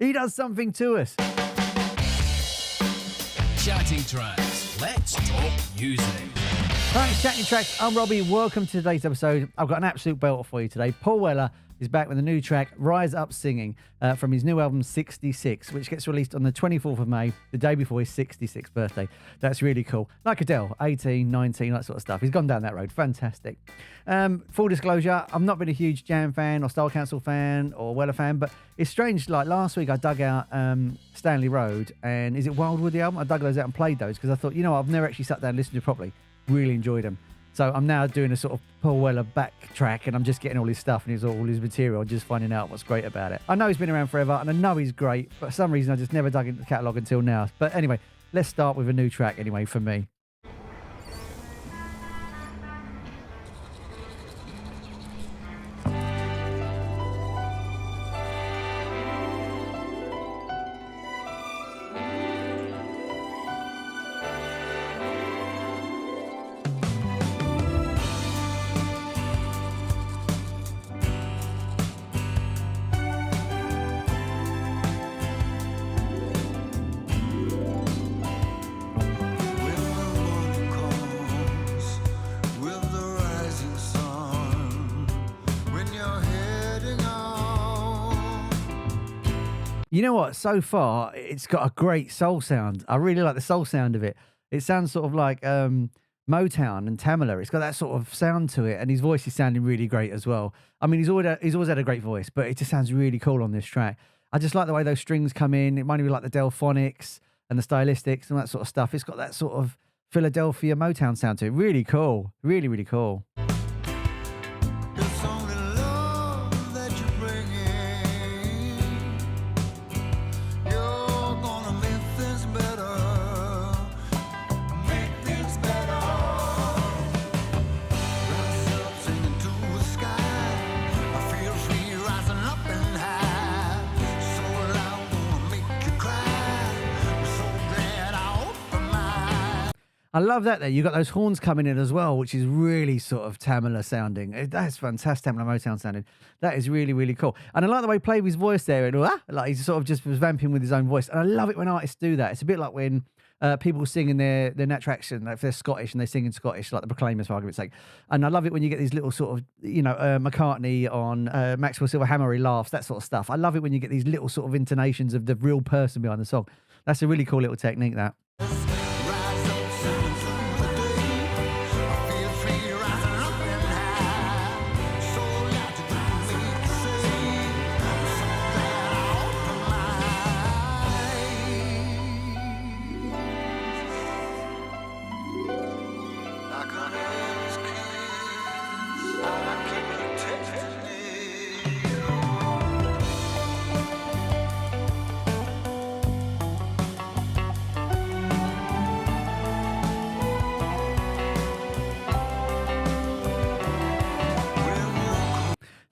He does something to us. Chatting Tracks. Let's talk music. Right, it's Chatting Tracks. I'm Robbie. Welcome to today's episode. I've got an absolute belter for you today. Paul Weller is back with a new track, Rise Up Singing, from his new album 66, which gets released on the 24th of May, the day before his 66th birthday. That's really cool. Like Adele, 18, 19, that sort of stuff. He's gone down that road. Fantastic. Full disclosure, I'm not been a huge Jam fan or Style Council fan or Weller fan, but it's strange. Like last week, I dug out Stanley Road and is it Wildwood, the album? I dug those out and played those because I thought, I've never actually sat down and listened to it properly. Really enjoyed them. So I'm now doing a sort of Paul Weller back track and I'm just getting all his stuff and all his material, just finding out what's great about it. I know he's been around forever and I know he's great, but for some reason I just never dug into the catalogue until now. But anyway, let's start with a new track anyway for me. You know what? So far, it's got a great soul sound. I really like the soul sound of it. It sounds sort of like Motown and Tamila. It's got that sort of sound to it, and his voice is sounding really great as well. I mean, he's always had a great voice, but it just sounds really cool on this track. I just like the way those strings come in. It reminded me like the Delphonics and the Stylistics and that sort of stuff. It's got that sort of Philadelphia Motown sound to it. Really cool. Really, really cool. I love that there. You've got those horns coming in as well, which is really sort of Tamila sounding. That's fantastic, Tamila Motown sounding. That is really, really cool. And I like the way he played with his voice there. And, like he's sort of just was vamping with his own voice. And I love it when artists do that. It's a bit like when people sing in their natural accent, like if they're Scottish and they sing in Scottish, like the Proclaimers, for argument's sake. And I love it when you get these little sort of, McCartney on Maxwell Silver Hammer, he laughs, that sort of stuff. I love it when you get these little sort of intonations of the real person behind the song. That's a really cool little technique, that.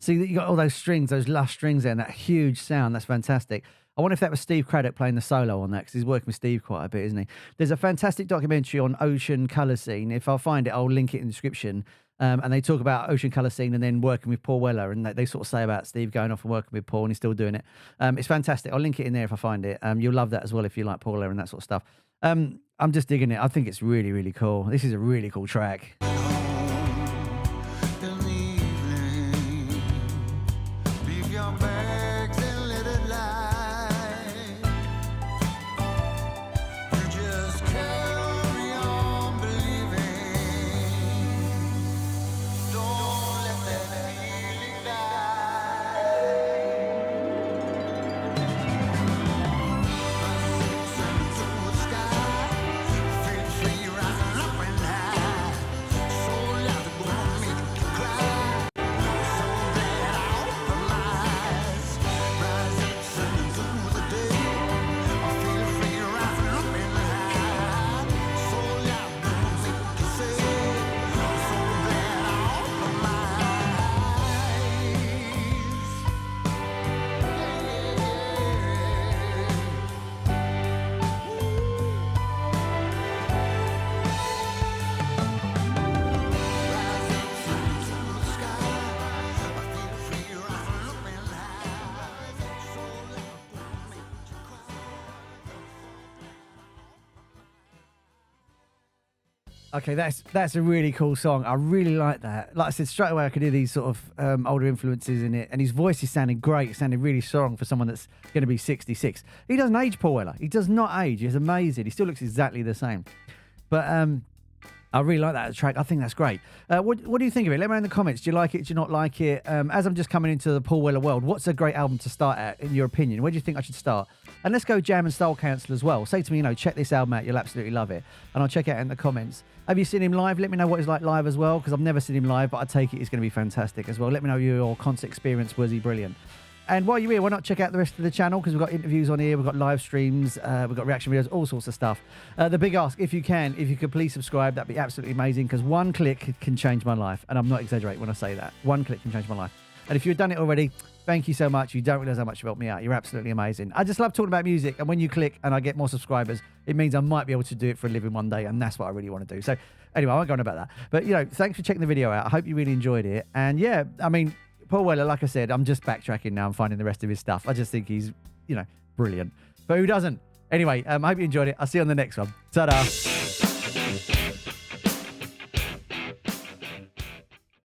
See, you got all those strings, those lush strings there, and that huge sound. That's fantastic. I wonder if that was Steve Cradock playing the solo on that, because he's working with Steve quite a bit, isn't he? There's a fantastic documentary on Ocean Colour Scene. If I find it, I'll link it in the description. And they talk about Ocean Colour Scene and then working with Paul Weller, and they sort of say about Steve going off and working with Paul, and he's still doing it. It's fantastic. I'll link it in there if I find it. You'll love that as well if you like Paul Weller and that sort of stuff. I'm just digging it. I think it's really, really cool. This is a really cool track. Okay, that's a really cool song. I really like that. Like I said, straight away I could hear these sort of older influences in it, and his voice is sounding great. It sounded really strong for someone that's going to be 66. He doesn't age, Paul Weller. He does not age. He's amazing. He still looks exactly the same. But I really like that track. I think that's great. What do you think of it? Let me know in the comments. Do you like it? Do you not like it? As I'm just coming into the Paul Weller world, what's a great album to start at, in your opinion? Where do you think I should start? And let's go Jam and Style Council as well. Say to me, check this album out. You'll absolutely love it. And I'll check it out in the comments. Have you seen him live? Let me know what he's like live as well, because I've never seen him live, but I take it he's going to be fantastic as well. Let me know your concert experience. Was he brilliant? And while you're here, why not check out the rest of the channel, because we've got interviews on here, we've got live streams, we've got reaction videos, all sorts of stuff. The big ask, if you could please subscribe, that'd be absolutely amazing, because one click can change my life. And I'm not exaggerating when I say that. One click can change my life. And if you've done it already, thank you so much. You don't realize how much you helped me out. You're absolutely amazing. I just love talking about music. And when you click and I get more subscribers, it means I might be able to do it for a living one day. And that's what I really want to do. So anyway, I won't go on about that. But, thanks for checking the video out. I hope you really enjoyed it. And yeah, I mean, Paul Weller, like I said, I'm just backtracking now and finding the rest of his stuff. I just think he's, brilliant. But who doesn't? Anyway, I hope you enjoyed it. I'll see you on the next one. Ta-da.